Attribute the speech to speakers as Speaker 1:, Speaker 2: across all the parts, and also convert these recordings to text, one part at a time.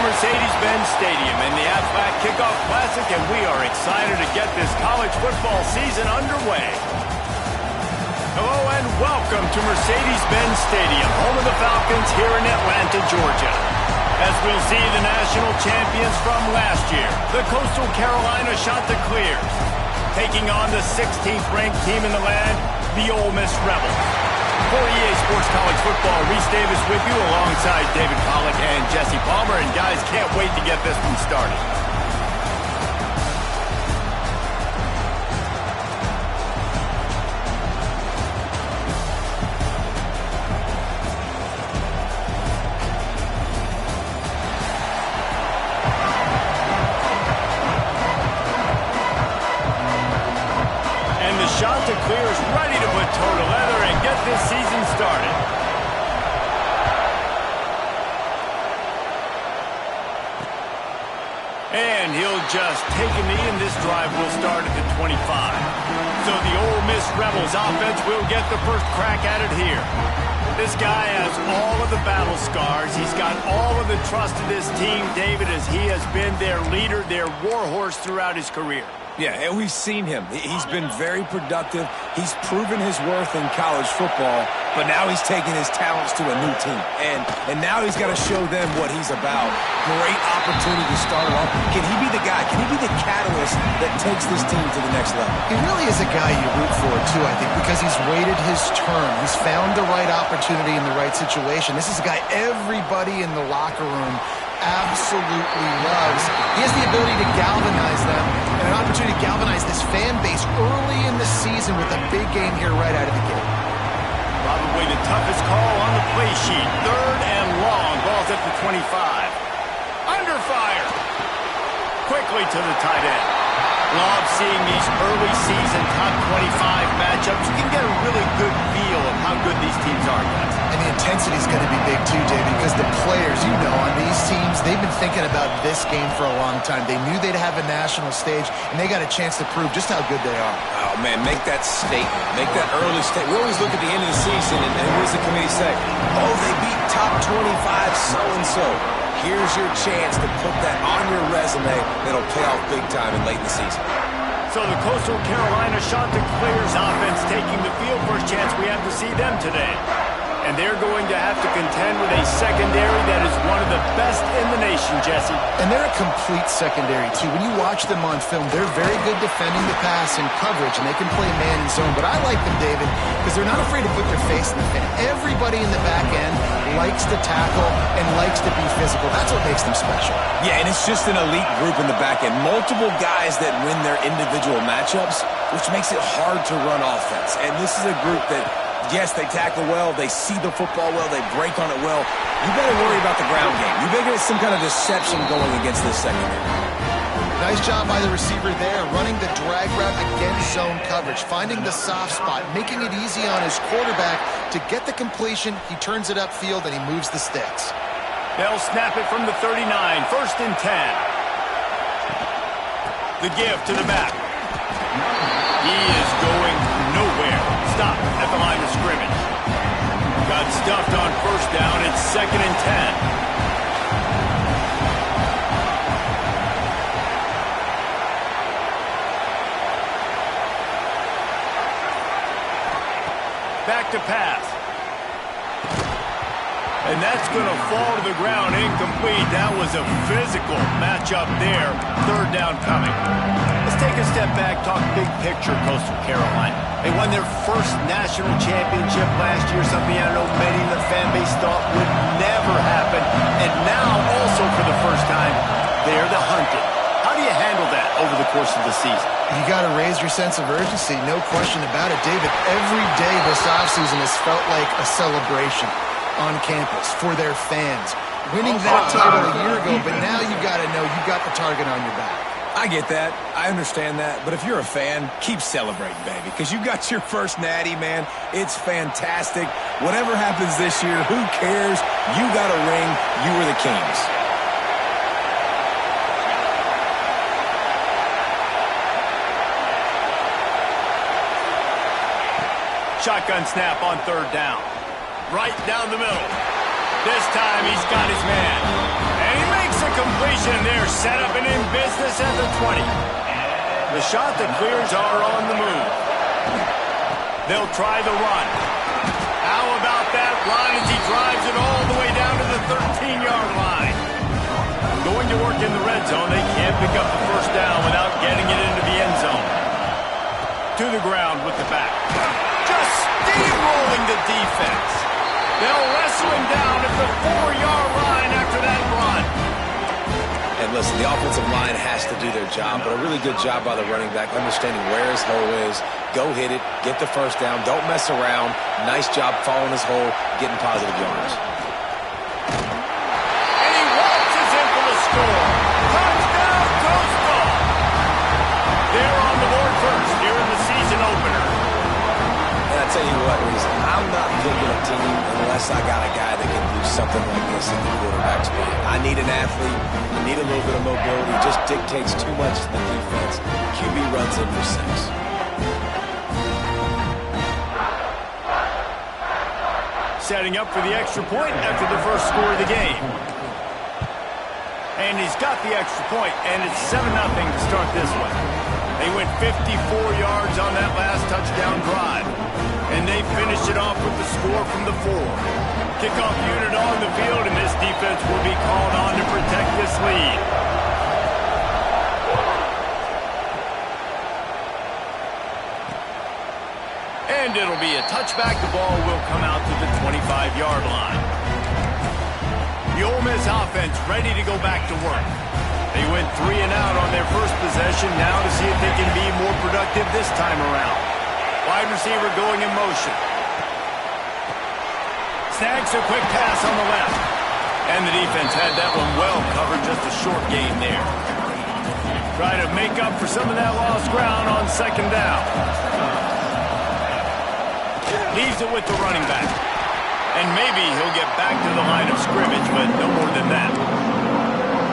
Speaker 1: Mercedes-Benz Stadium in the Aflac Kickoff Classic, and we are excited to get this college football season underway. Hello and welcome to Mercedes-Benz Stadium, home of the Falcons here in Atlanta, Georgia. As we'll see the national champions from last year, the Coastal Carolina Chanticleers, taking on the 16th ranked team in the land, the Ole Miss Rebels. For EA Sports College Football, Reese Davis with you alongside David Pollack and Jesse Palmer. And guys, can't wait to get this one started. And the Chanticleers ready to put toe to leather and get this season started. And he'll just take a knee, and this drive will start at the 25. So the Ole Miss Rebels offense will get the first crack at it here. This guy has all of the battle scars. He's got all of the trust of this team, David, as he has been their leader, their warhorse throughout his career.
Speaker 2: Yeah, and we've seen him. He's been very productive. He's proven his worth in college football, but now he's taking his talents to a new team. And now he's got to show them what he's about. Great opportunity to start off. Can he be the guy? Can he be the catalyst that takes this team to the next level?
Speaker 3: He really is a guy you root for, too, I think, because he's waited his turn. He's found the right opportunity in the right situation. This is a guy everybody in the locker room absolutely loves. He has the ability to galvanize them and an opportunity to galvanize this fan base early in the season with a big game here right out of the gate.
Speaker 1: Probably the toughest call on the play sheet. 3rd and long. Ball's at the 25. Under fire. Quickly to the tight end. Love seeing these early season top 25 matchups. You can get a really good feel of how good these teams are, guys.
Speaker 3: And the intensity is going to be big too, David, because the players, you know, on these teams, they've been thinking about this game for a long time. They knew they'd have a national stage, and they got a chance to prove just how good they are.
Speaker 2: Oh, man, make that statement. Make that early statement. We always look at the end of the season, and what does the committee say? Oh, they beat top 25 so-and-so. Here's your chance to put that on your resume that'll pay off big time and late in the season.
Speaker 1: So the Coastal Carolina Chanticleers offense taking the field. First chance we have to see them today. And they're going to have to contend with a secondary that is one of the best in the nation, Jesse.
Speaker 3: And they're a complete secondary, too. When you watch them on film, they're very good defending the pass and coverage, and they can play man and zone. But I like them, David, because they're not afraid to put their face in the fan. Everybody in the back end likes to tackle and likes to be physical. That's what makes them special.
Speaker 2: Yeah, and it's just an elite group in the back end. Multiple guys that win their individual matchups, which makes it hard to run offense. And this is a group that, yes, they tackle well, they see the football well, they break on it well. You better worry about the ground game. You better get some kind of deception going against this secondary.
Speaker 3: Nice job by the receiver there, running the drag route against zone coverage, finding the soft spot, making it easy on his quarterback to get the completion. He turns it upfield, and he moves the sticks.
Speaker 1: They'll snap it from the 39, 1st and 10. The give to the back. He is going nowhere. Stop at the line of scrimmage. Got stuffed on 1st down. It's 2nd and 10. Back to pass. And that's going to fall to the ground incomplete. That was a physical matchup there. 3rd down coming. Let's take a step back, talk big picture Coastal Carolina. They won their first national championship last year, something I know many in the fan base thought would never happen. And now, also for the first time, they're the hunted. How do you handle that over the course of the season?
Speaker 3: You got to raise your sense of urgency, no question about it, David. Every day this offseason has felt like a celebration on campus for their fans. Winning that title a year ago, but now you got to know you got the target on your back.
Speaker 2: I get that. I understand that. But if you're a fan, keep celebrating, baby, because you got your first natty, man. It's fantastic. Whatever happens this year, who cares? You got a ring. You were the Kings.
Speaker 1: Shotgun snap on 3rd down. Right down the middle. This time he's got his man. And he makes a completion. They're set up and in business at the 20. The shot that clears are on the move. They'll try the run. How about that run as he drives it all the way down to the 13-yard line? Going to work in the red zone. They can't pick up the first down without getting it into the end zone. To the ground with the back. Just steamrolling the defense. They'll wrestle him down at the 4-yard line after that run.
Speaker 2: And listen, the offensive line has to do their job, but a really good job by the running back, understanding where his hole is. Go hit it, get the first down, don't mess around. Nice job following his hole, getting positive yards.
Speaker 1: And he waltzes in for the score. Touchdown, Coastal! They're on the board first here in the season opener.
Speaker 2: And I tell you what, Reese, I'm not picking a team unless I got a guy that can do something like this in the quarterback spot. I need an athlete. I need a little bit of mobility. It just dictates too much to the defense. QB runs in for 6.
Speaker 1: Setting up for the extra point after the first score of the game. And he's got the extra point, and it's 7-0 to start this one. They went 54 yards on that last touchdown drive. And they finished it off with the score from the 4. Kickoff unit on the field, and this defense will be called on to protect this lead. And it'll be a touchback. The ball will come out to the 25-yard line. The Ole Miss offense ready to go back to work. They went 3 and out on their first possession. Now to see if they can be more productive this time around. Wide receiver going in motion. Snags a quick pass on the left. And the defense had that one well covered. Just a short gain there. Try to make up for some of that lost ground on second down. Leaves it with the running back. And maybe he'll get back to the line of scrimmage, but no more than that.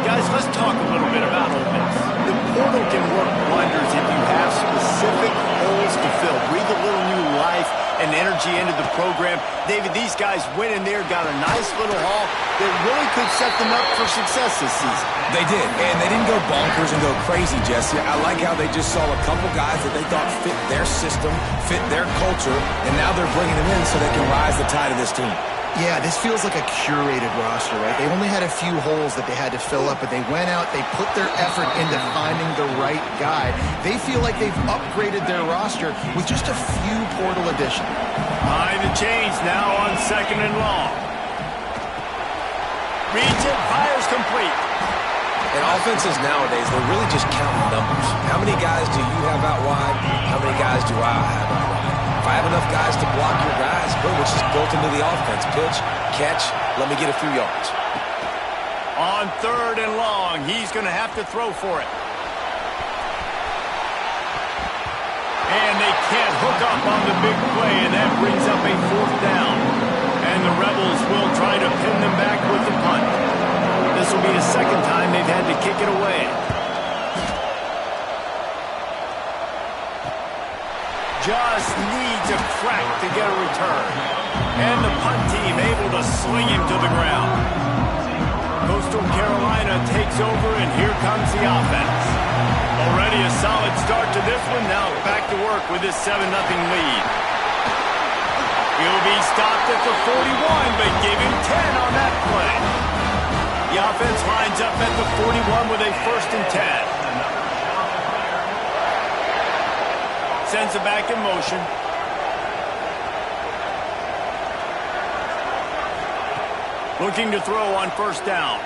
Speaker 1: Guys, let's talk a little bit about Ole Miss. The portal can work wonders if you have specific holes to fill. Breathe a little new life and energy into the program. David, these guys went in there, got a nice little haul that really could set them up for success this season.
Speaker 2: They did, and they didn't go bonkers and go crazy, Jesse. I like how they just saw a couple guys that they thought fit their system, fit their culture, and now they're bringing them in so they can rise the tide of this team.
Speaker 3: Yeah, this feels like a curated roster, right? They only had a few holes that they had to fill up, but they went out, they put their effort into finding the right guy. They feel like they've upgraded their roster with just a few portal additions.
Speaker 1: Behind the chains now on second and long. Reads it, fires complete.
Speaker 2: And offenses nowadays, they're really just counting numbers. How many guys do you have out wide? How many guys do I have out wide? If I have enough guys to block your guys, boom, it's just built into the offense. Pitch, catch, let me get a few yards.
Speaker 1: On third and long, he's going to have to throw for it. And they can't hook up on the big play, and that brings up a fourth down. And the Rebels will try to pin them back with the punt. This will be the second time they've had to kick it away. Just needs a crack to get a return. And the punt team able to sling him to the ground. Coastal Carolina takes over, and here comes the offense. Already a solid start to this one. Now back to work with this 7-0 lead. He'll be stopped at the 41, but give him 10 on that play. The offense lines up at the 41 with a 1st and 10. Sends it back in motion. Looking to throw on first down.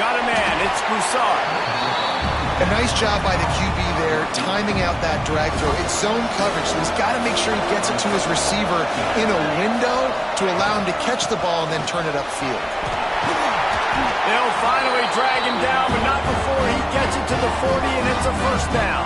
Speaker 1: Got a man. It's Broussard.
Speaker 3: A nice job by the QB there, timing out that drag throw. It's zone coverage, so he's got to make sure he gets it to his receiver in a window to allow him to catch the ball and then turn it upfield.
Speaker 1: They'll finally drag him down, but not before he gets it to the 40, and it's a first down.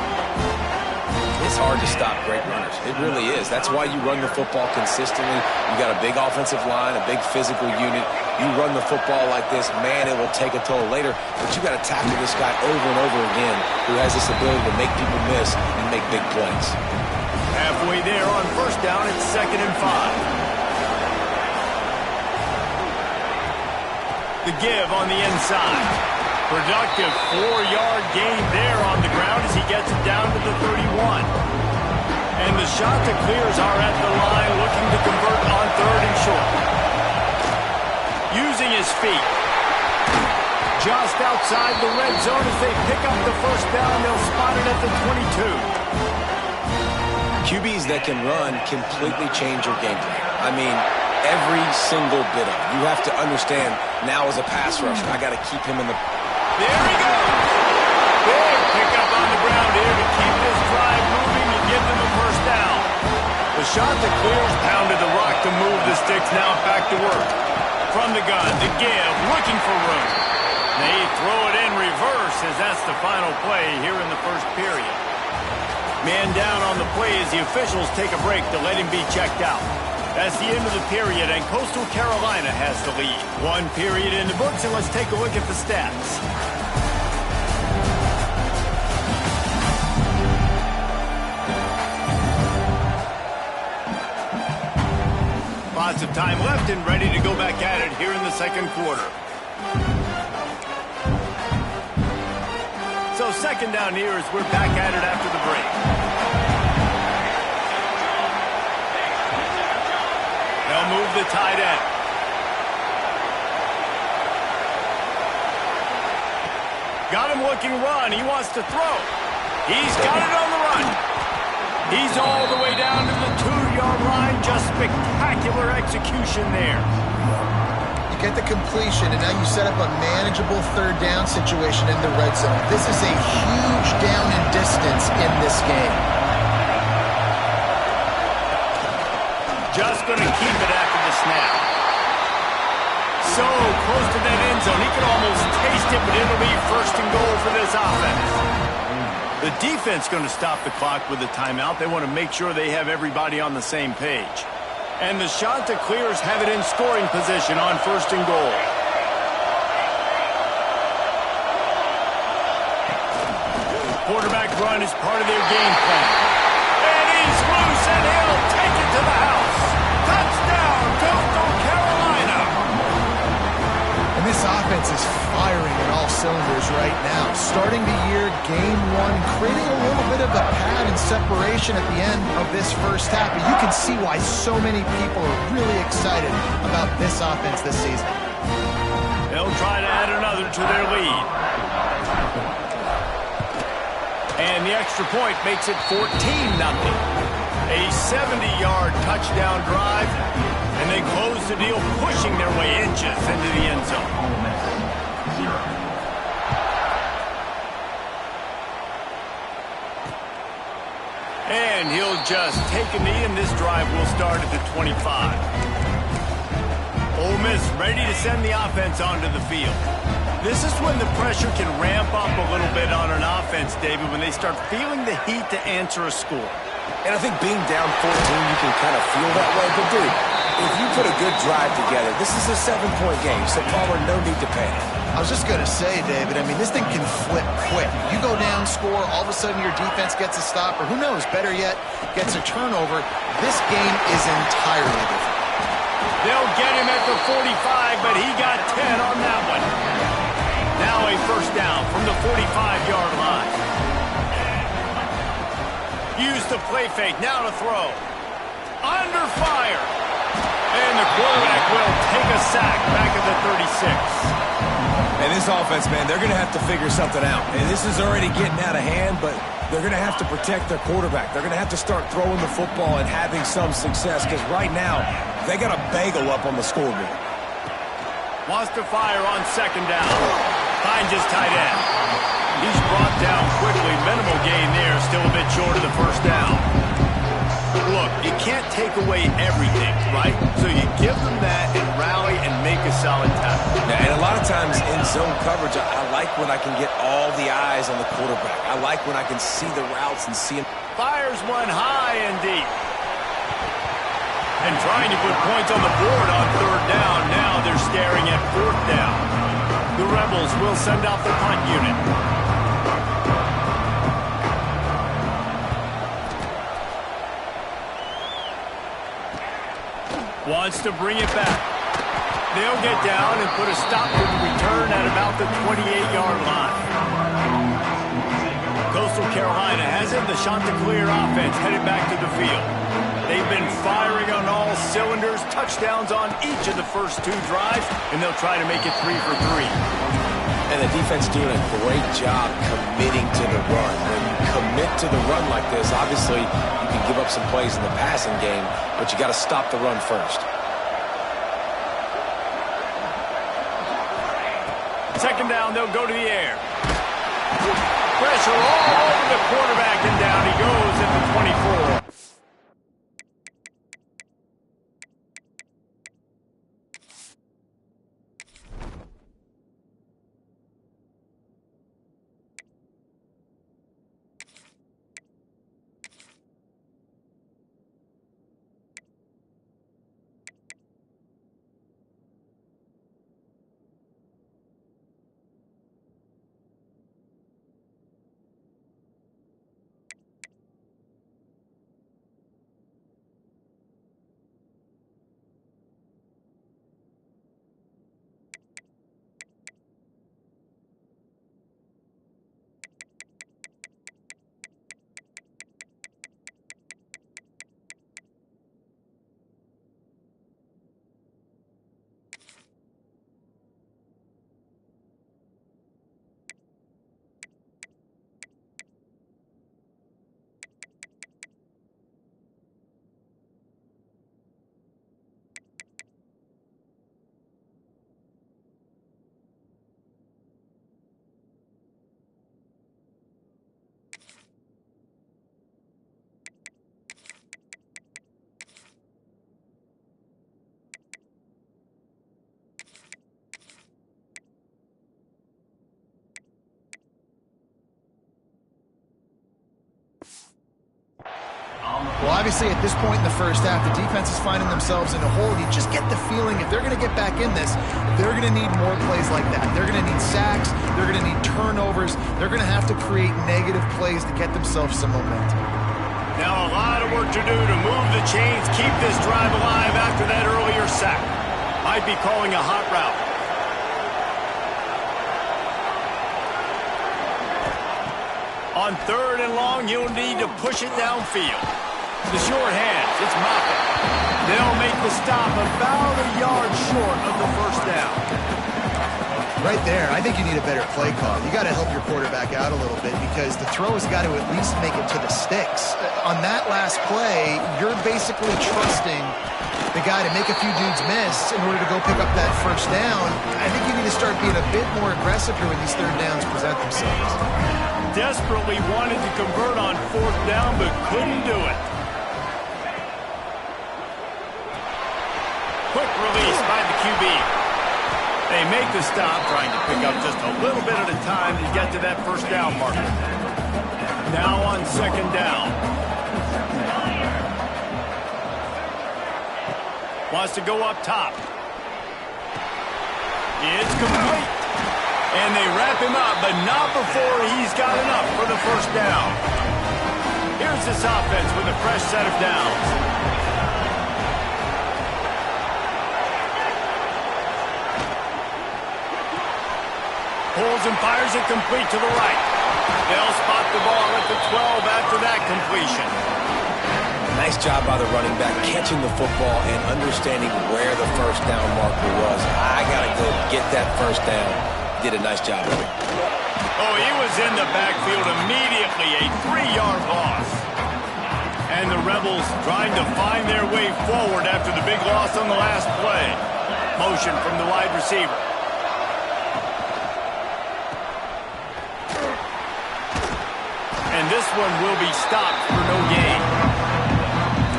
Speaker 2: It's hard to stop great runners. It really is. That's why you run the football consistently. You got a big offensive line, a big physical unit. You run the football like this, man, it will take a toll later. But you got to tackle this guy over and over again who has this ability to make people miss and make big plays.
Speaker 1: Halfway there on first down, it's 2nd and 5. The give on the inside. Productive 4-yard gain there on the ground as he gets it down to the 31. And the shot that clears are at the line, looking to convert on 3rd and short. Using his feet. Just outside the red zone as they pick up the first down. They'll spot it at the 22.
Speaker 2: QBs that can run completely change your game plan. I mean, every single bit of it. You have to understand now as a pass rusher, I got to keep him in the...
Speaker 1: There he goes. Big pickup on the ground here to keep this drive moving and give them a first down. The shot that clears pounded the rock to move the sticks. Now back to work. From the gun, the give, looking for room. They throw it in reverse as that's the final play here in the first period. Man down on the play as the officials take a break to let him be checked out. That's the end of the period, and Coastal Carolina has the lead. 1 period in the books, and let's take a look at the stats. Lots of time left and ready to go back at it here in the second quarter. So second down here as we're back at it after the break. They'll move the tight end. Got him looking run. He wants to throw. He's got it on the run. He's all the way down to the 2-yard line. Just spectacular execution there.
Speaker 3: You get the completion, and now you set up a manageable 3rd down situation in the red zone. This is a huge down in distance in this game.
Speaker 1: Just going to keep it after the snap. So close to that end zone. He can almost taste it, but it'll be 1st and goal for this offense. The defense going to stop the clock with a timeout. They want to make sure they have everybody on the same page. And the shot that clears have it in scoring position on 1st and goal. Quarterback run is part of their game plan. And he's loose, and he'll take it to the house. Touchdown, Coastal Carolina.
Speaker 3: And this offense is firing on all cylinders right now. Starting the year, game 1, creating a little bit of a pad and separation at the end of this first half. But you can see why so many people are really excited about this offense this season.
Speaker 1: They'll try to add another to their lead. And the extra point makes it 14-0. A 70-yard touchdown drive, and they close the deal, pushing their way inches into the end zone. And he'll just take a knee, and this drive will start at the 25. Ole Miss ready to send the offense onto the field. This is when the pressure can ramp up a little bit on an offense, David, when they start feeling the heat to answer a score.
Speaker 2: And I think being down 14, you can kind of feel that way. But, dude, if you put a good drive together, this is a 7-point game, so Palmer, no need to panic.
Speaker 3: I was just going to say, David, I mean, this thing can flip quick. You go down, score, all of a sudden your defense gets a stop, or who knows, better yet, gets a turnover. This game is entirely different.
Speaker 1: They'll get him at the 45, but he got 10 on that one. Now a first down from the 45-yard line. Use the play fake, now to throw. Under fire. And the quarterback will take a sack back at the 36.
Speaker 2: And this offense, man, they're going to have to figure something out. And this is already getting out of hand, but they're going to have to protect their quarterback. They're going to have to start throwing the football and having some success, because right now, they got a bagel up on the scoreboard.
Speaker 1: Wants to fire on 2nd down. Finds his tight end. He's brought down quickly. Minimal gain there. Still a bit short of the first down. Look, you can't take away everything, right? So you give them that and rally and make a solid tackle.
Speaker 2: Yeah, and a lot of times in zone coverage, I like when I can get all the eyes on the quarterback. I like when I can see the routes and see him.
Speaker 1: Fires one high and deep. And trying to put points on the board on 3rd down. Now they're staring at 4th down. The Rebels will send out the punt unit. Wants to bring it back. They'll get down and put a stop to the return at about the 28-yard line. Coastal Carolina has it. The Chanticleer offense headed back to the field. They've been firing on all cylinders, touchdowns on each of the first 2 drives, and they'll try to make it 3 for 3.
Speaker 2: And the defense doing a great job committing to the run. When you commit to the run like this, obviously you can give up some plays in the passing game, but you got to stop the run first.
Speaker 1: Second down, they'll go to the air. Pressure all over the quarterback, and down he goes at the 24.
Speaker 3: Well, obviously, at this point in the first half, the defense is finding themselves in a hole. You just get the feeling if they're going to get back in this, they're going to need more plays like that. They're going to need sacks. They're going to need turnovers. They're going to have to create negative plays to get themselves some momentum.
Speaker 1: Now a lot of work to do to move the chains, keep this drive alive after that earlier sack. Might be calling a hot route. On 3rd and long, you'll need to push it downfield. The short hands, it's Moffitt. They'll make the stop about a yard short of the first down.
Speaker 3: Right there, I think you need a better play call. You got to help your quarterback out a little bit because the throw has got to at least make it to the sticks. On that last play, you're basically trusting the guy to make a few dudes miss in order to go pick up that first down. I think you need to start being a bit more aggressive here when these 3rd downs present themselves.
Speaker 1: Desperately wanted to convert on 4th down, but couldn't do it. Quick release by the QB. They make the stop, trying to pick up just a little bit at a time to get to that first down marker. Now on 2nd down. Wants to go up top. It's complete. And they wrap him up, but not before he's got enough for the first down. Here's this offense with a fresh set of downs. Pulls and fires it complete to the right. They'll spot the ball at the 12 after that completion.
Speaker 2: Nice job by the running back, catching the football and understanding where the first down marker was. I got to go get that first down. Did a nice job of it.
Speaker 1: Oh, he was in the backfield immediately, a 3-yard loss. And the Rebels trying to find their way forward after the big loss on the last play. Motion from the wide receiver. And this one will be stopped for no gain.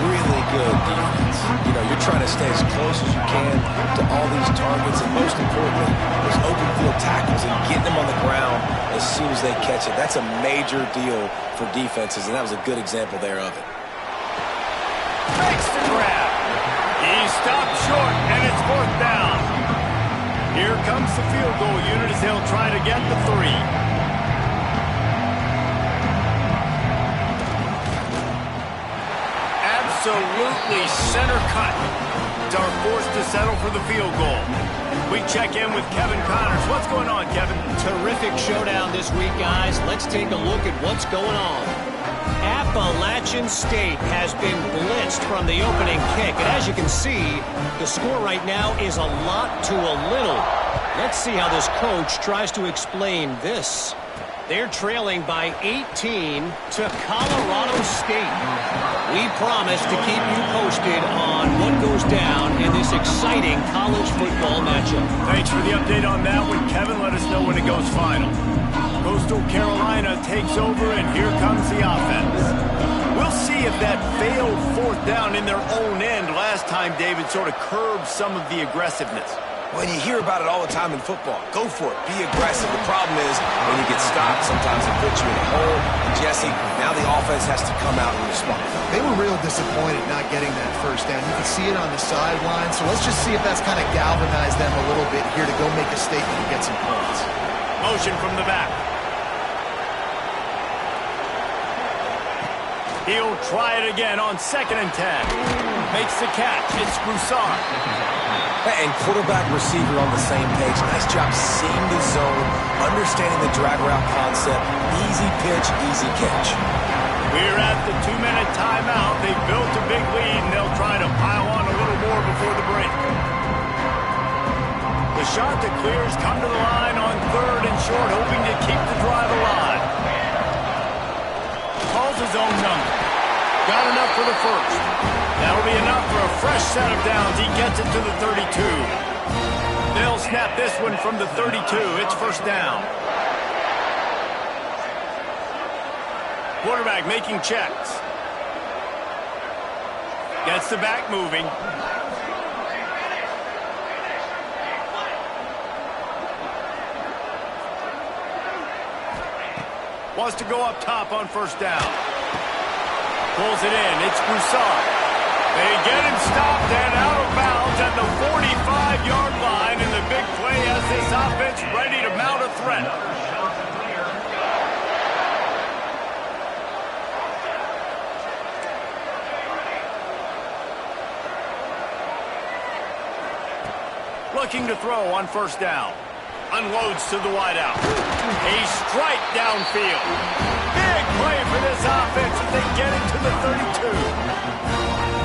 Speaker 2: Really good defense. You know, you're trying to stay as close as you can to all these targets, and most importantly, those open field tackles and getting them on the ground as soon as they catch it. That's a major deal for defenses, and that was a good example there of it.
Speaker 1: Makes the grab. He stopped short, and it's 4th down. Here comes the field goal unit as they'll try to get the 3. absolutely center cut. Are forced to settle for the field goal. We check in with Kevin Connors. What's going on, Kevin?
Speaker 4: Terrific showdown this week, guys. Let's take a look at what's going on. Appalachian State has been blitzed from the opening kick. And as you can see, the score right now is a lot to a little. Let's see how this coach tries to explain this. They're trailing by 18 to Colorado State. We promise to keep you posted on what goes down in this exciting college football matchup.
Speaker 1: Thanks for the update on that one, Kevin. Let us know when it goes final. Coastal Carolina takes over, and here comes the offense. We'll see if that failed fourth down in their own end last time, David, sort of curbed some of the aggressiveness.
Speaker 2: When you hear about it all the time in football, go for it. Be aggressive. The problem is when you get stopped, sometimes it puts you in a hole. And Jesse, now the offense has to come out and respond.
Speaker 3: They were real disappointed not getting that first down. You can see it on the sideline. So let's just see if that's kind of galvanized them a little bit here to go make a statement and get some points.
Speaker 1: Motion from the back. He'll try it again on 2nd and 10. Makes the catch. It's Broussard.
Speaker 2: And quarterback receiver on the same page. Nice job seeing the zone, understanding the drag route concept. Easy pitch, easy catch.
Speaker 1: We're at the 2-minute timeout. They've built a big lead, and they'll try to pile on a little more before the break. The shot that clears come to the line on 3rd and short, hoping to keep the drive alive. Calls his own number. Got enough for the first. That'll be enough for a fresh set of downs. He gets it to the 32. They'll snap this one from the 32. It's first down. Quarterback making checks. Gets the back moving. Wants to go up top on first down. Pulls it in. It's Broussard. They get him stopped and out of bounds at the 45-yard line, and the big play has this offense ready to mount a threat. Looking to throw on first down. Unloads to the wideout. A strike downfield. Big play for this offense as they get it to the 32.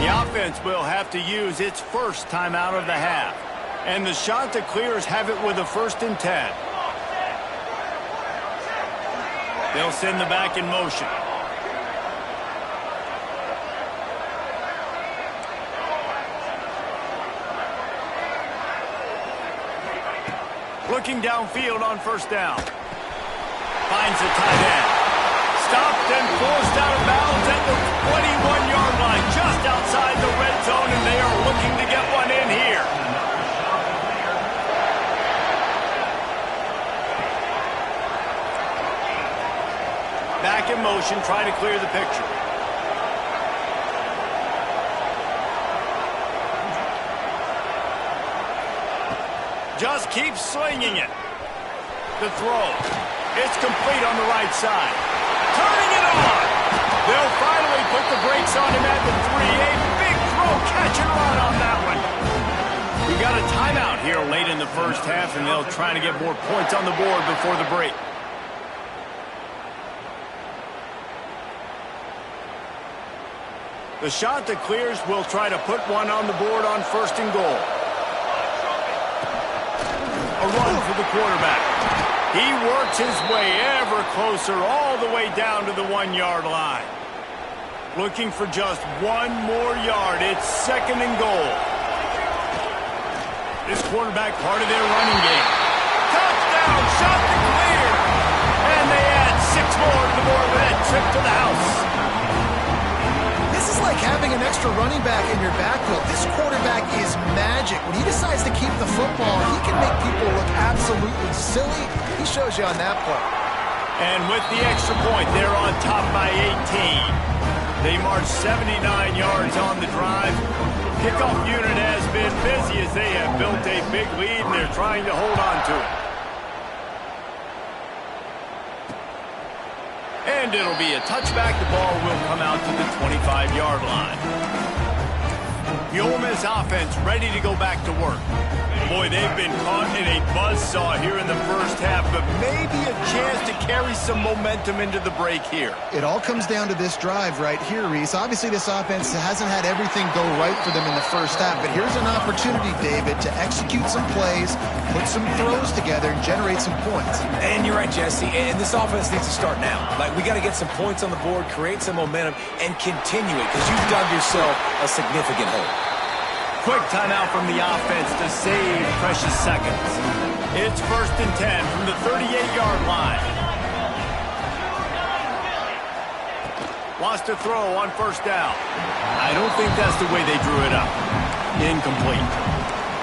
Speaker 1: The offense will have to use its first timeout of the half. And the shot that clears have it with a 1st and 10. They'll send the back in motion. Looking downfield on first down. Finds the tight end. Stopped and forced out of bounds at the 21-yard line, just outside the red zone, and they are looking to get one in here. Back in motion, trying to clear the picture. Just keeps slinging it. The throw. It's complete on the right side. Turning it on. They'll finally put the brakes on him at the 3. A big throw, catch and run on that one. We got a timeout here late in the first half, and they'll try to get more points on the board before the break. The shot that clears will try to put one on the board on 1st and goal. A run for the quarterback. He works his way ever closer all the way down to the 1-yard line. Looking for just one more yard. It's 2nd and goal. This quarterback part of their running game. Touchdown, shot to clear. And they add 6 more to the board with that trip to the house.
Speaker 3: This is like having an extra running back in your backfield. This quarterback is magic. When he decides to keep the football, he can make people look absolutely silly. He shows you on that play.
Speaker 1: And with the extra point, they're on top by 18. They march 79 yards on the drive. Kickoff unit has been busy as they have built a big lead, and they're trying to hold on to it. And it'll be a touchback. The ball will come out to the 25-yard line. The Ole Miss offense ready to go back to work. Boy, they've been caught in a buzzsaw here in the first half, but maybe a chance to carry some momentum into the break here.
Speaker 3: It all comes down to this drive right here, Reese. Obviously, this offense hasn't had everything go right for them in the first half, but here's an opportunity, David, to execute some plays, put some throws together, and generate some points.
Speaker 2: And you're right, Jesse, and this offense needs to start now. Like, we got to get some points on the board, create some momentum, and continue it, because you've dug yourself a significant hole.
Speaker 1: Quick timeout from the offense to save precious seconds. It's 1st and 10 from the 38-yard line. Wants to throw on 1st down. I don't think that's the way they drew it up. Incomplete.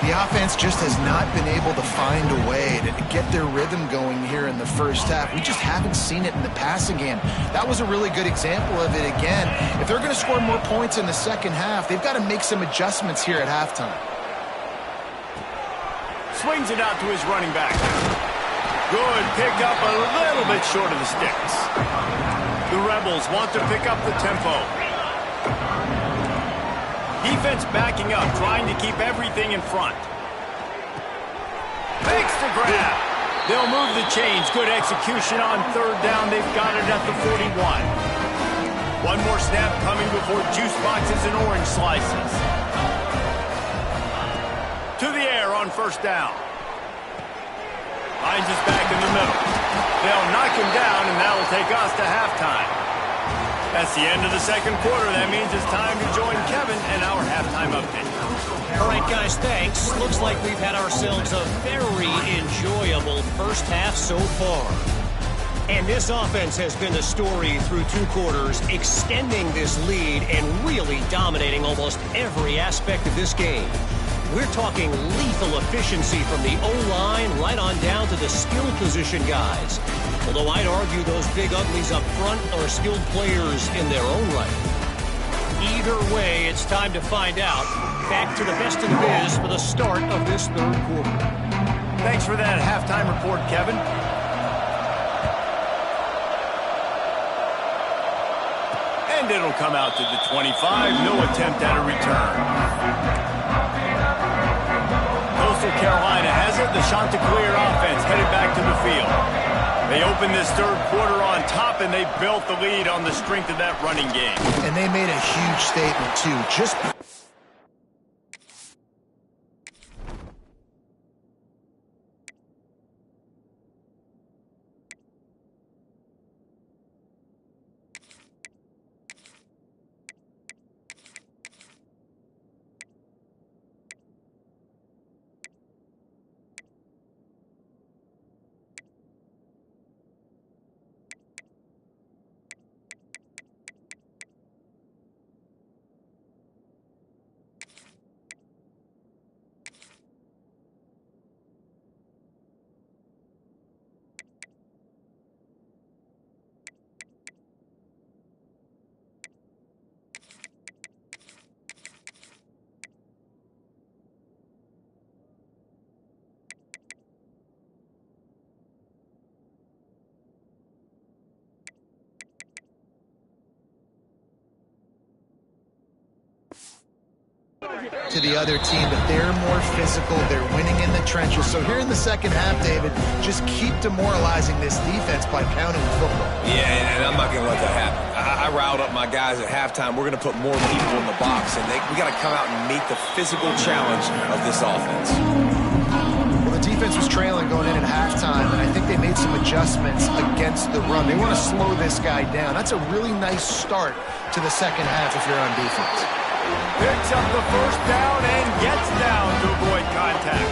Speaker 3: The offense just has not been able to find a way to get their rhythm going here in the first half. We just haven't seen it in the passing game. That was a really good example of it again. If they're going to score more points in the second half, they've got to make some adjustments here at halftime.
Speaker 1: Swings it out to his running back. Good pickup, a little bit short of the sticks. The Rebels want to pick up the tempo. Defense backing up, trying to keep everything in front. Makes the grab. They'll move the chains. Good execution on 3rd down. They've got it at the 41. One more snap coming before juice boxes and orange slices. To the air on 1st down. Finds us back in the middle. They'll knock him down, and that'll take us to halftime. That's the end of the second quarter. That means it's time to join Kevin and our halftime update.
Speaker 4: All right, guys, thanks. Looks like we've had ourselves a very enjoyable first half so far. And this offense has been the story through 2 quarters, extending this lead and really dominating almost every aspect of this game. We're talking lethal efficiency from the O-line right on down to the skill position guys. Although I'd argue those big uglies up front are skilled players in their own right. Either way, it's time to find out. Back to the best in the biz for the start of this 3rd quarter.
Speaker 1: Thanks for that halftime report, Kevin. And it'll come out to the 25. No attempt at a return. Coastal Carolina has it. The Chanticleer offense headed back to the field. They opened this 3rd quarter on top, and they built the lead on the strength of that running game.
Speaker 3: And they made a huge statement, too. Just to the other team, but they're more physical. They're winning in the trenches. So here in the second half, David, just keep demoralizing this defense by pounding the football.
Speaker 2: Yeah, and I'm not going to let that happen. I riled up my guys at halftime. We're going to put more people in the box, and we got to come out and meet the physical challenge of this offense.
Speaker 3: Well, the defense was trailing going in at halftime, and I think they made some adjustments against the run. They want to slow this guy down. That's a really nice start to the second half if you're on defense.
Speaker 1: Picks up the 1st down and gets down to avoid contact.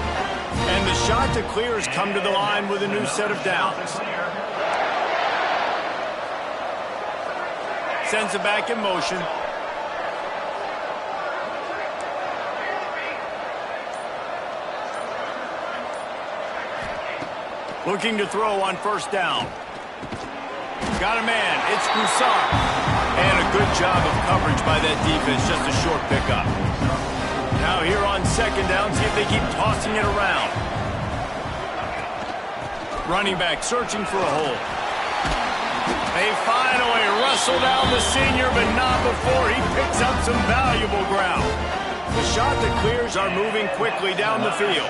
Speaker 1: And the Chanticleers come to the line with a new set of downs. Sends it back in motion. Looking to throw on 1st down. Got a man. It's Broussard. And a good job of coverage by that defense. Just a short pickup. Now here on 2nd down, see if they keep tossing it around. Running back searching for a hole. They finally wrestle down the senior, but not before he picks up some valuable ground. The Chanticleers are moving quickly down the field.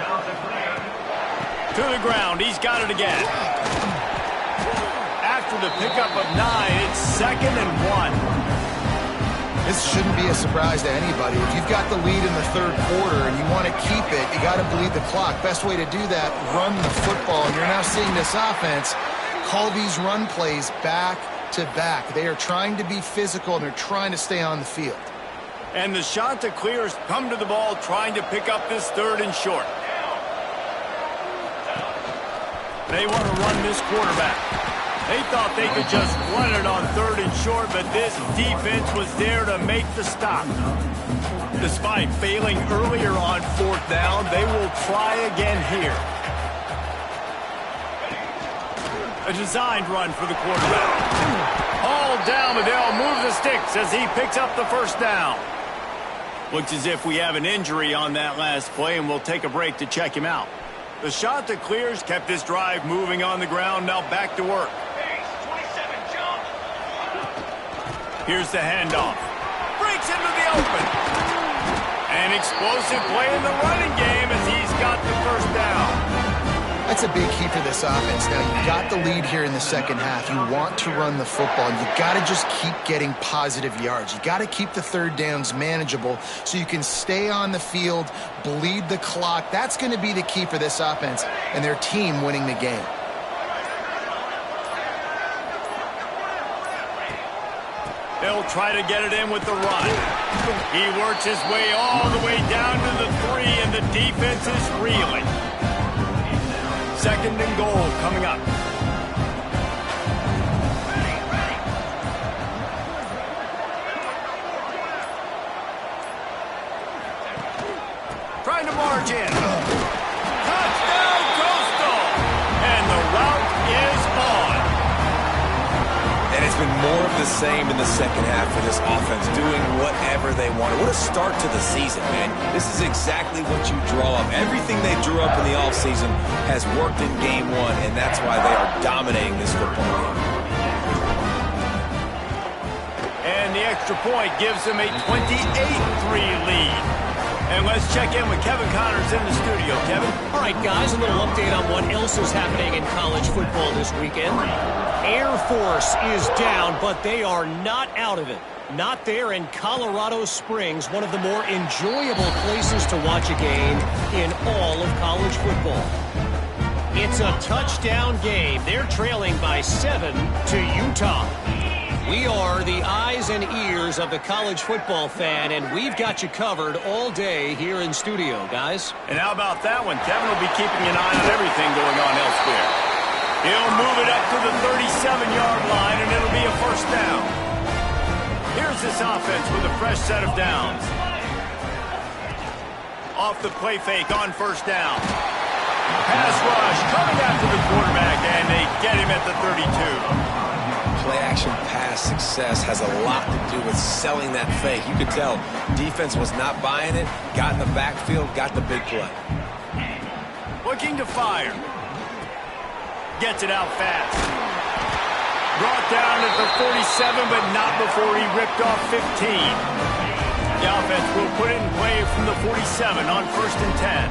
Speaker 1: To the ground, he's got it again. After the pickup of 9, it's 2nd and 1.
Speaker 3: This shouldn't be a surprise to anybody. If you've got the lead in the third quarter and you want to keep it, you got to bleed the clock. Best way to do that, run the football. And you're now seeing this offense call these run plays back to back. They are trying to be physical, and they're trying to stay on the field.
Speaker 1: And the Chanticleers come to the ball trying to pick up this 3rd and short. They want to run this quarterback. They thought they could just run it on 3rd and short, but this defense was there to make the stop. Despite failing earlier on 4th down, they will try again here. A designed run for the quarterback. All down, but they'll move the sticks as he picks up the 1st down. Looks as if we have an injury on that last play, and we'll take a break to check him out. The Chanticleers kept this drive moving on the ground, now back to work. Here's the handoff. Breaks into the open. An explosive play in the running game as he's got the 1st down.
Speaker 3: That's a big key for this offense. Now, you got the lead here in the second half. You want to run the football, and you got to just keep getting positive yards. You got to keep the 3rd downs manageable so you can stay on the field, bleed the clock. That's going to be the key for this offense and their team winning the game.
Speaker 1: They'll try to get it in with the run. He works his way all the way down to the 3, and the defense is reeling. 2nd and goal coming up. Trying to march in. Touchdown, Coastal! And the route is on.
Speaker 2: And it's been more of the same in the second half for this offense, doing whatever they wanted. What a start to the season, man. This is exactly what you draw up. Everything they drew up in the offseason has worked in game 1, and that's why they are dominating this football game.
Speaker 1: And the extra point gives them a 28-3 lead. And let's check in with Kevin Connors in the studio. Kevin?
Speaker 4: All right, guys, a little update on what else is happening in college football this weekend. Air Force is down, but they are not out of it. Not there in Colorado Springs, one of the more enjoyable places to watch a game in all of college football. It's a touchdown game. They're trailing by 7 to Utah. We are the eyes and ears of the college football fan, and we've got you covered all day here in studio, guys.
Speaker 1: And how about that one? Kevin will be keeping an eye on everything going on elsewhere. He'll move it up to the 37-yard line, and it'll be a 1st down. Here's this offense with a fresh set of downs. Off the play fake on 1st down. Pass rush coming after the quarterback, and they get him at the 32.
Speaker 2: Play-action pass success has a lot to do with selling that fake. You could tell defense was not buying it, got in the backfield, got the big play.
Speaker 1: Looking to fire. Gets it out fast. Brought down at the 47, but not before he ripped off 15. The offense will put it in play from the 47 on 1st and 10.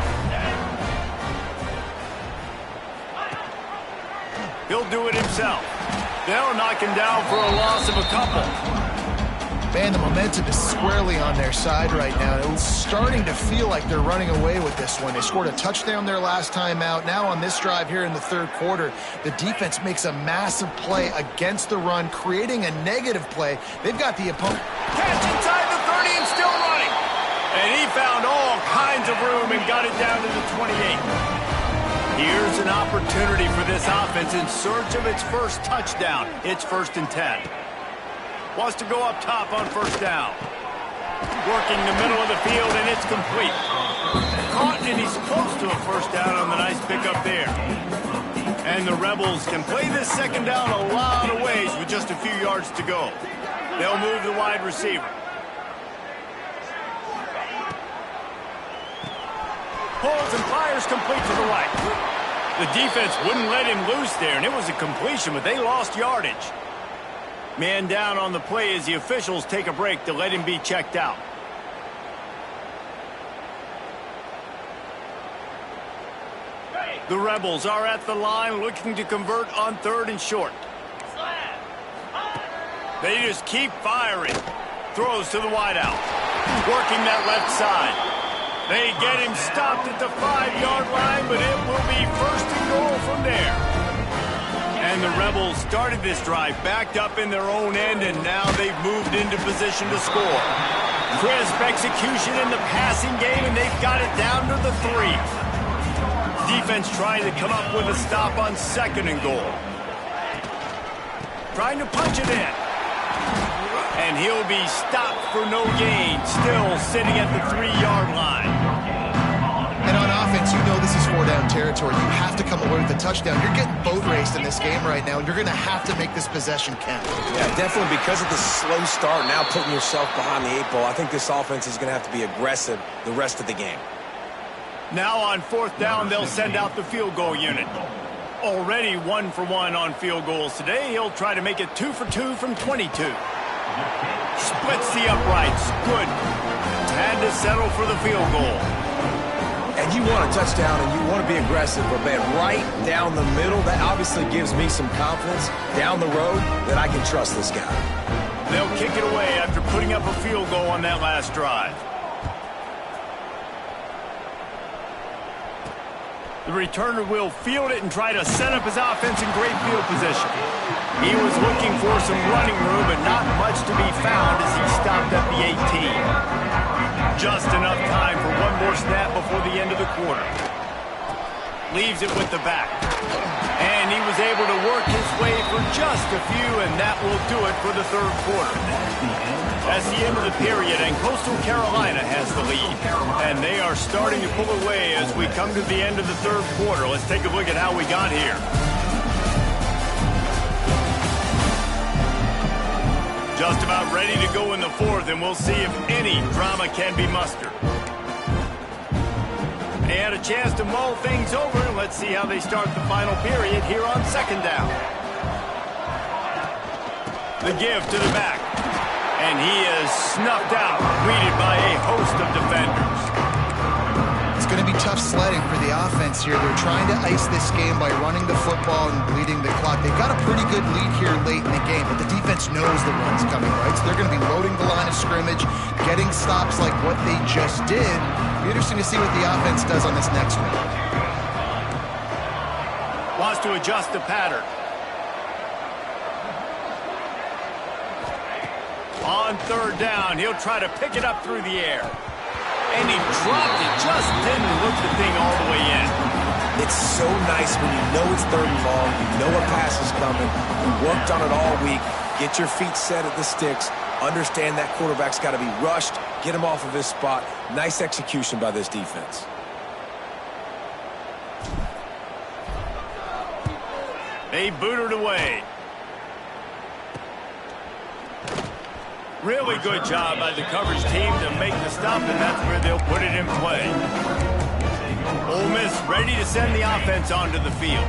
Speaker 1: He'll do it himself. They'll knock him down for a loss of a couple.
Speaker 3: Man, the momentum is squarely on their side right now. It's starting to feel like they're running away with this one. They scored a touchdown their last time out. Now on this drive here in the 3rd quarter, the defense makes a massive play against the run, creating a negative play. They've got the opponent.
Speaker 1: Catch inside the 30 and still running. And he found all kinds of room and got it down to the 28. Here's an opportunity for this offense in search of its 1st touchdown. It's 1st and 10. Wants to go up top on 1st down. Working the middle of the field, and it's complete. Caught, and he's close to a 1st down on the nice pickup there. And the Rebels can play this 2nd down a lot of ways with just a few yards to go. They'll move the wide receiver. Pulls and fires complete to the right. The defense wouldn't let him loose there, and it was a completion, but they lost yardage. Man down on the play as the officials take a break to let him be checked out. The Rebels are at the line looking to convert on 3rd and short. They just keep firing. Throws to the wideout. Working that left side. They get him stopped at the 5-yard line, but it will be 1st and goal from there. And the Rebels started this drive backed up in their own end, and now they've moved into position to score. Crisp execution in the passing game, and they've got it down to the 3. Defense trying to come up with a stop on 2nd and goal. Trying to punch it in. And he'll be stopped for no gain, still sitting at the 3-yard line.
Speaker 3: And on offense, you know this is 4-down territory. You have to come away with a touchdown. You're getting boat raced in this game right now, and you're going to have to make this possession count.
Speaker 2: Yeah, definitely because of the slow start, now putting yourself behind the 8 ball. I think this offense is going to have to be aggressive the rest of the game.
Speaker 1: Now on 4th down, they'll send out the field goal unit. Already 1 for 1 on field goals today. He'll try to make it 2 for 2 from 22. Splits the uprights. Good. Had to settle for the field goal.
Speaker 2: And you want a touchdown and you want to be aggressive, but man, right down the middle, that obviously gives me some confidence down the road that I can trust this guy.
Speaker 1: They'll kick it away after putting up a field goal on that last drive. The returner will field it and try to set up his offense in great field position. He was looking for some running room, but not much to be found as he stopped at the 18. Just enough time for one more snap before the end of the quarter. Leaves it with the back. And he was able to work his way for just a few, and that will do it for the 3rd quarter. That's the end of the period, and Coastal Carolina has the lead. And they are starting to pull away as we come to the end of the 3rd quarter. Let's take a look at how we got here. Just about ready to go in the 4th, and we'll see if any drama can be mustered. They had a chance to mull things over, and let's see how they start the final period here on 2nd down. The give to the back. And he is snuffed out, greeted by a host of defenders.
Speaker 3: It's going to be tough sledding for the offense here. They're trying to ice this game by running the football and bleeding the clock. They've got a pretty good lead here late in the game, but the defense knows the run's coming, right? So they're going to be loading the line of scrimmage, getting stops like what they just did. It'll be interesting to see what the offense does on this next one.
Speaker 1: Wants to adjust the pattern. On 3rd down, he'll try to pick it up through the air. And he dropped it, just didn't look the thing all the way in.
Speaker 2: It's so nice when you know it's 3rd and long, you know a pass is coming, you worked on it all week, get your feet set at the sticks, understand that quarterback's got to be rushed, get him off of his spot. Nice execution by this defense.
Speaker 1: They boot it away. Really good job by the coverage team to make the stop, and that's where they'll put it in play. Ole Miss ready to send the offense onto the field.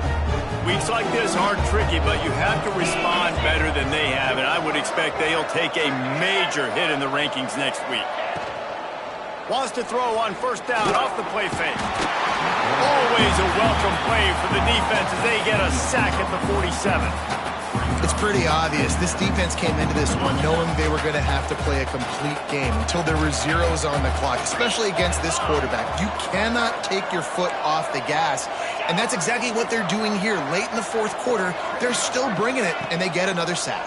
Speaker 1: Weeks like this are tricky, but you have to respond better than they have, and I would expect they'll take a major hit in the rankings next week. Wants to throw on 1st down off the play fake. Always a welcome play for the defense as they get a sack at the 47.
Speaker 3: It's pretty obvious. This defense came into this one knowing they were going to have to play a complete game until there were zeros on the clock, especially against this quarterback. You cannot take your foot off the gas, and that's exactly what they're doing here. Late in the 4th quarter, they're still bringing it, and they get another sack.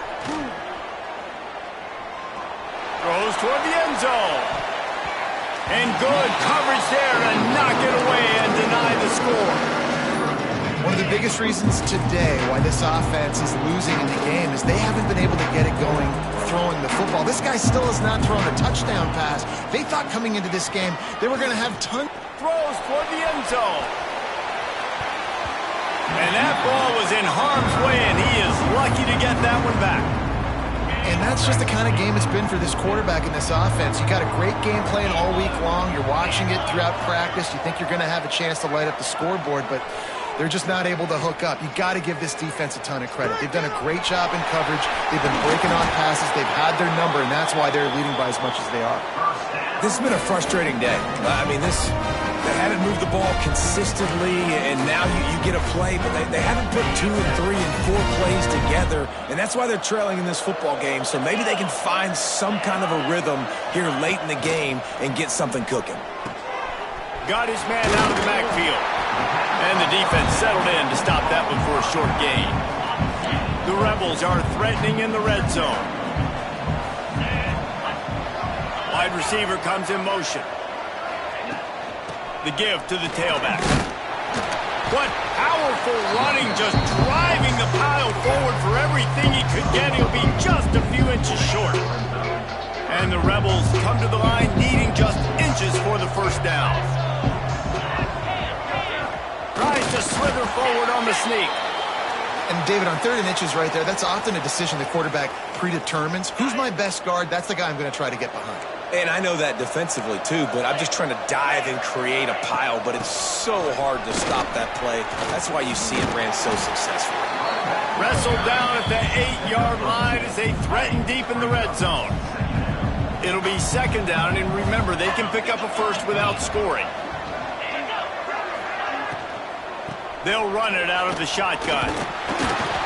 Speaker 1: Throws toward the end zone. And good coverage there to knock it away and deny the score.
Speaker 3: One of the biggest reasons today why this offense is losing in the game is they haven't been able to get it going throwing the football. This guy still has not thrown a touchdown pass. They thought coming into this game they were going to have tons.
Speaker 1: Throws toward the end zone. And that ball was in harm's way, and he is lucky to get that one back.
Speaker 3: And that's just the kind of game it's been for this quarterback in this offense. You got a great game plan all week long. You're watching it throughout practice. You think you're going to have a chance to light up the scoreboard, but they're just not able to hook up. You got to give this defense a ton of credit. They've done a great job in coverage. They've been breaking on passes. They've had their number, and that's why they're leading by as much as they are.
Speaker 2: This has been a frustrating day. I mean, they haven't moved the ball consistently, and now you get a play, but they haven't put 2 and 3 and 4 plays together, and that's why they're trailing in this football game. So maybe they can find some kind of a rhythm here late in the game and get something cooking.
Speaker 1: Got his man out of the backfield. And the defense settled in to stop that one for a short gain. The Rebels are threatening in the red zone. Wide receiver comes in motion. The give to the tailback. What powerful running, just driving the pile forward for everything he could get. He'll be just a few inches short. And the Rebels come to the line needing just inches for the first down. Tries to slither forward on the sneak.
Speaker 3: And David, on 3rd and inches right there, that's often a decision the quarterback predetermines. Who's my best guard? That's the guy I'm going to try to get behind.
Speaker 2: And I know that defensively, too, but I'm just trying to dive and create a pile, but it's so hard to stop that play. That's why you see it ran so successfully.
Speaker 1: Wrestled down at the 8-yard line as they threaten deep in the red zone. It'll be 2nd down, and remember, they can pick up a first without scoring. They'll run it out of the shotgun.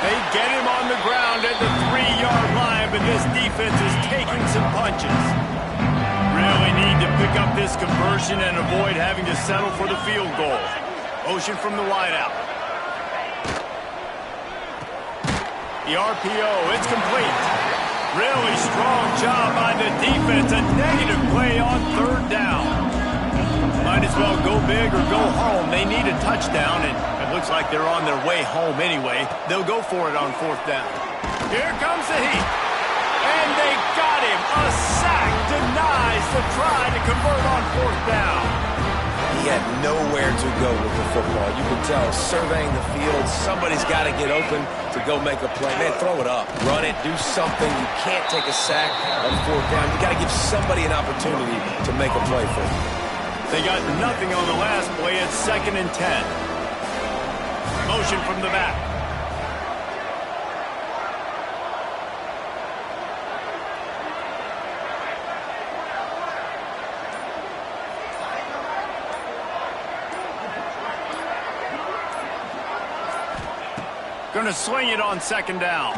Speaker 1: They get him on the ground at the 3-yard line, but this defense is taking some punches. Really need to pick up this conversion and avoid having to settle for the field goal. Motion from the wideout. The RPO, it's complete. Really strong job by the defense. A negative play on 3rd down. Might as well go big or go home. They need a touchdown, and it looks like they're on their way home anyway. They'll go for it on 4th down. Here comes the heat. And they got him. A sack denies the try to convert on 4th down.
Speaker 2: He had nowhere to go with the football. You can tell, surveying the field, somebody's got to get open to go make a play. Man, throw it up. Run it. Do something. You can't take a sack on 4th down. You got to give somebody an opportunity to make a play for you.
Speaker 1: They got nothing on the last play. It's 2nd and 10. Motion from the back. Going to swing it on 2nd down.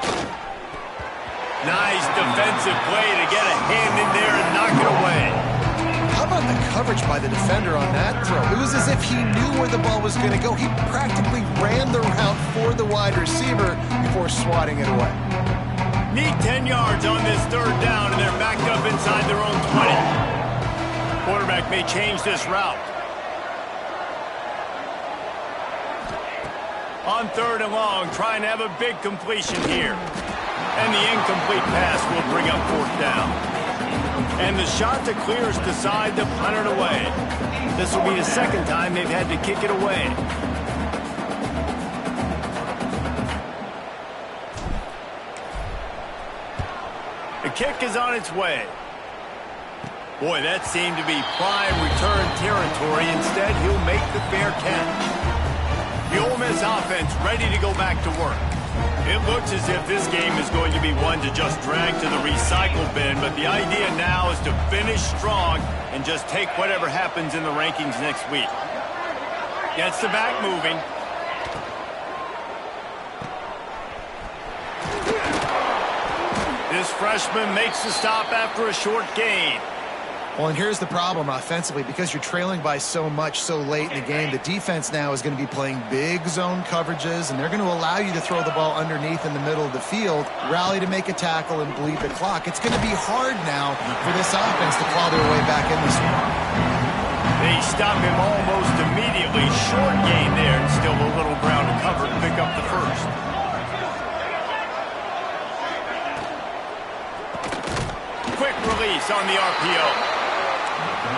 Speaker 1: Nice defensive play to get a hand in there and knock it away.
Speaker 3: How about the coverage by the defender on that throw? It was as if he knew where the ball was going to go. He practically ran the route for the wide receiver before swatting it away.
Speaker 1: Need 10 yards on this 3rd down, and they're backed up inside their own 20. Quarterback may change this route. On 3rd and long, trying to have a big completion here. And the incomplete pass will bring up 4th down. And the shot to clear is decide to punt it away. This will be the 2nd time they've had to kick it away. The kick is on its way. Boy, that seemed to be prime return territory. Instead, he'll make the fair catch. The Ole Miss offense ready to go back to work. It looks as if this game is going to be one to just drag to the recycle bin, but the idea now is to finish strong and just take whatever happens in the rankings next week. Gets the back moving. This freshman makes the stop after a short gain.
Speaker 3: Well, and here's the problem offensively. Because you're trailing by so much so late in the game, the defense now is going to be playing big zone coverages, and they're going to allow you to throw the ball underneath in the middle of the field, rally to make a tackle, and bleed the clock. It's going to be hard now for this offense to claw their way back in this one.
Speaker 1: They stop him almost immediately. Short gain there, and still a little ground to cover to pick up the first. Quick release on the RPO.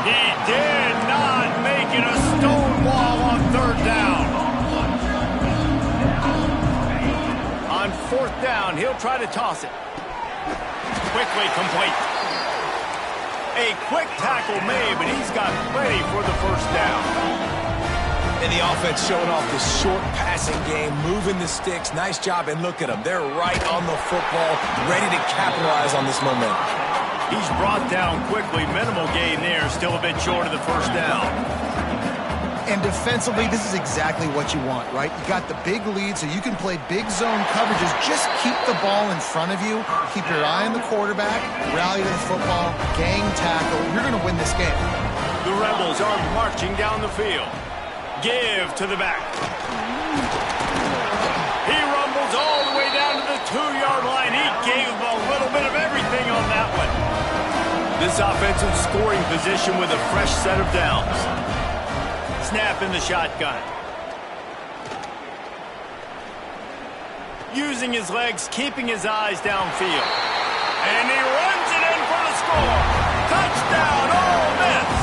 Speaker 1: He did not make it a stone wall on 3rd down. On 4th down, he'll try to toss it. Quickly complete. A quick tackle made, but he's got plenty for the 1st down.
Speaker 2: And the offense showing off this short passing game, moving the sticks. Nice job, and look at them. They're right on the football, ready to capitalize on this momentum.
Speaker 1: He's brought down quickly. Minimal gain there. Still a bit short of the first down.
Speaker 3: And defensively, this is exactly what you want, right? You got the big lead, so you can play big zone coverages. Just keep the ball in front of you. Keep your eye on the quarterback. Rally to the football. Gang tackle. You're going to win this game.
Speaker 1: The Rebels are marching down the field. Give to the back. He rumbles all the way down to the 2-yard line. He gave a little bit of everything on that one. This offensive scoring position with a fresh set of downs. Snap in the shotgun. Using his legs, keeping his eyes downfield. And he runs it in for the score. Touchdown, Ole Miss.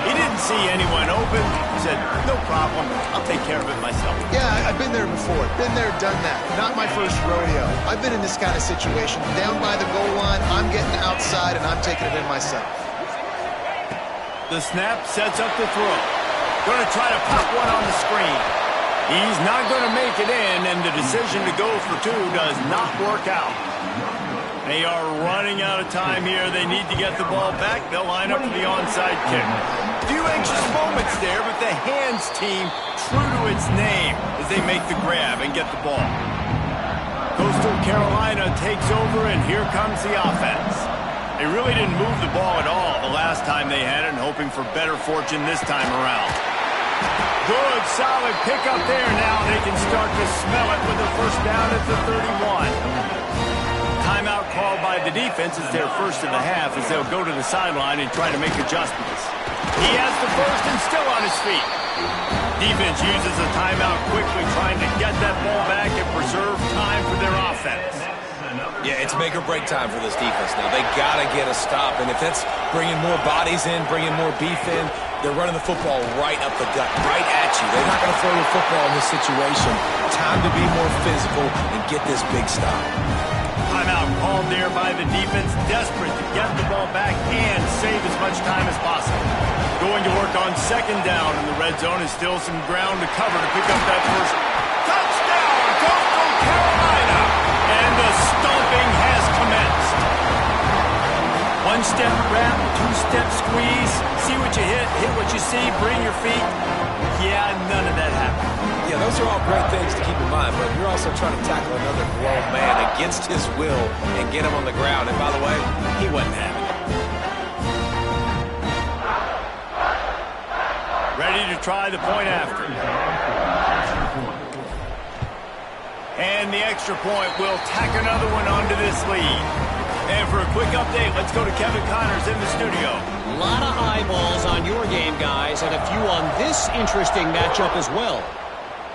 Speaker 1: He didn't see anyone open. He said, no problem, I'll take care of it myself.
Speaker 3: Yeah, I've been there before. Been there, done that. Not my first rodeo. I've been in this kind of situation. Down by the goal line, I'm getting outside, and I'm taking it in myself.
Speaker 1: The snap sets up the throw. Going to try to pop one on the screen. He's not going to make it in, and the decision to go for two does not work out. They are running out of time here. They need to get the ball back. They'll line up for the onside kick. A few anxious moments there, but the hands team true to its name as they make the grab and get the ball. Coastal Carolina takes over, and here comes the offense. They really didn't move the ball at all the last time they had it, and hoping for better fortune this time around. Good, solid pickup there. Now they can start to smell it with the first down at the 31. Timeout called by the defense is their first of the half as they'll go to the sideline and try to make adjustments. He has the first and still on his feet. Defense uses a timeout quickly, trying to get that ball back and preserve time for their offense.
Speaker 2: Yeah, it's make or break time for this defense now. They got to get a stop, and if that's bringing more bodies in, bringing more beef in, they're running the football right up the gut, right at you. They're not going to throw the football in this situation. Time to be more physical and get this big stop.
Speaker 1: Timeout called there by the defense, desperate to get the ball back and save as much time as possible. Going to work on second down, and the red zone is still some ground to cover to pick up that first touchdown. Coastal Carolina, and the stomping has commenced. One-step wrap, two-step squeeze, see what you hit what you see, bring your feet. Yeah, none of that happened.
Speaker 2: Yeah, those are all great things to keep in mind, but you're also trying to tackle another grown man against his will and get him on the ground. And by the way, he wasn't having it.
Speaker 1: Ready to try the point after. And the extra point will tack another one onto this lead. And for a quick update, let's go to Kevin Connors in the studio.
Speaker 4: A lot of eyeballs on your game, guys, and a few on this interesting matchup as well.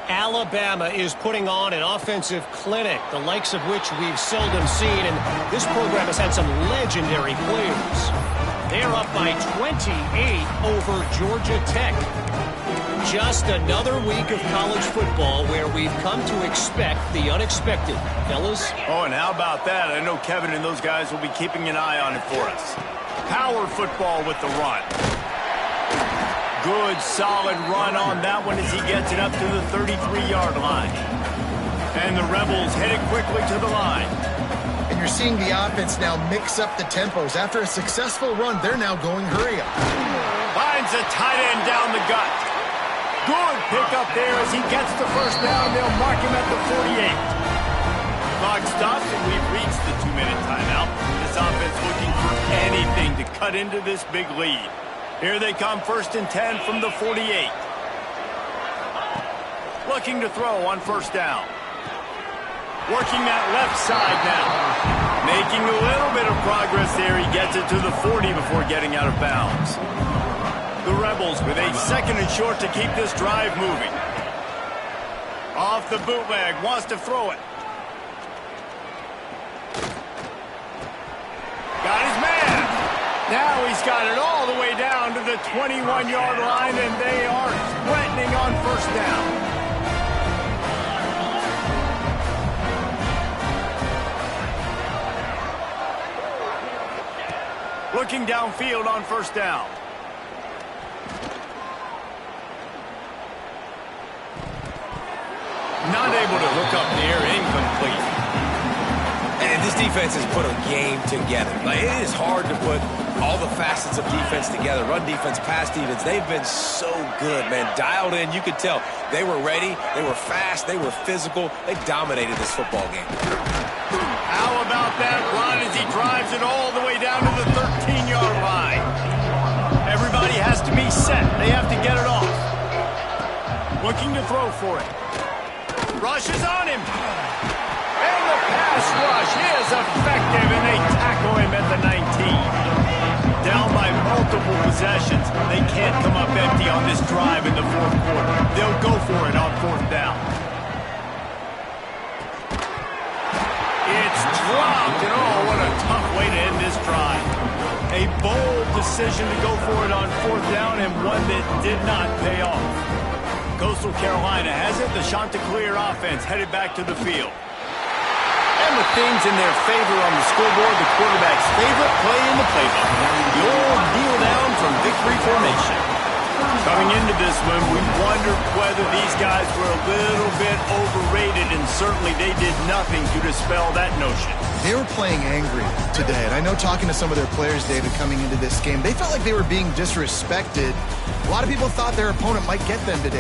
Speaker 4: Alabama is putting on an offensive clinic, the likes of which we've seldom seen, and this program has had some legendary players. They're up by 28 over Georgia Tech. Just another week of college football where we've come to expect the unexpected. Fellas?
Speaker 1: Oh, and how about that? I know Kevin and those guys will be keeping an eye on it for us. Power football with the run. Good, solid run on that one as he gets it up to the 33-yard line. And the Rebels headed quickly to the line.
Speaker 3: And you're seeing the offense now mix up the tempos. After a successful run, they're now going hurry up.
Speaker 1: Finds a tight end down the gut. Good pickup there as he gets the first down. They'll mark him at the 48. Clock stops, and we've reached the 2-minute timeout. This offense looking for anything to cut into this big lead. Here they come, 1st and 10 from the 48. Looking to throw on first down. Working that left side now. Making a little bit of progress there. He gets it to the 40 before getting out of bounds. The Rebels with a 2nd and short to keep this drive moving. Off the bootleg, wants to throw it. Got his man. Now he's got it all the way down to the 21-yard line, and they are threatening on first down. Looking downfield on first down. Not able to hook up near, incomplete.
Speaker 2: And this defense has put a game together. Like, it is hard to put all the facets of defense together. Run defense, pass defense. They've been so good, man. Dialed in. You could tell they were ready. They were fast. They were physical. They dominated this football game.
Speaker 1: How about that run as he drives it all the way down to the 13-yard line? Everybody has to be set. They have to get it off. Looking to throw for it. Rush is on him. And the pass rush is effective, and they tackle him at the 19. Down by multiple possessions. They can't come up empty on this drive in the fourth quarter. They'll go for it on fourth down. It's dropped, and oh, what a tough way to end this drive. A bold decision to go for it on fourth down, and one that did not pay off. Coastal Carolina has it. The Chanticleer offense headed back to the field. And with things in their favor on the scoreboard, the quarterback's favorite play in the playbook. The old kneel down from victory formation. Coming into this one, we wondered whether these guys were a little bit overrated, and certainly they did nothing to dispel that notion.
Speaker 3: They were playing angry today, and I know talking to some of their players, David, coming into this game, they felt like they were being disrespected. A lot of people thought their opponent might get them today.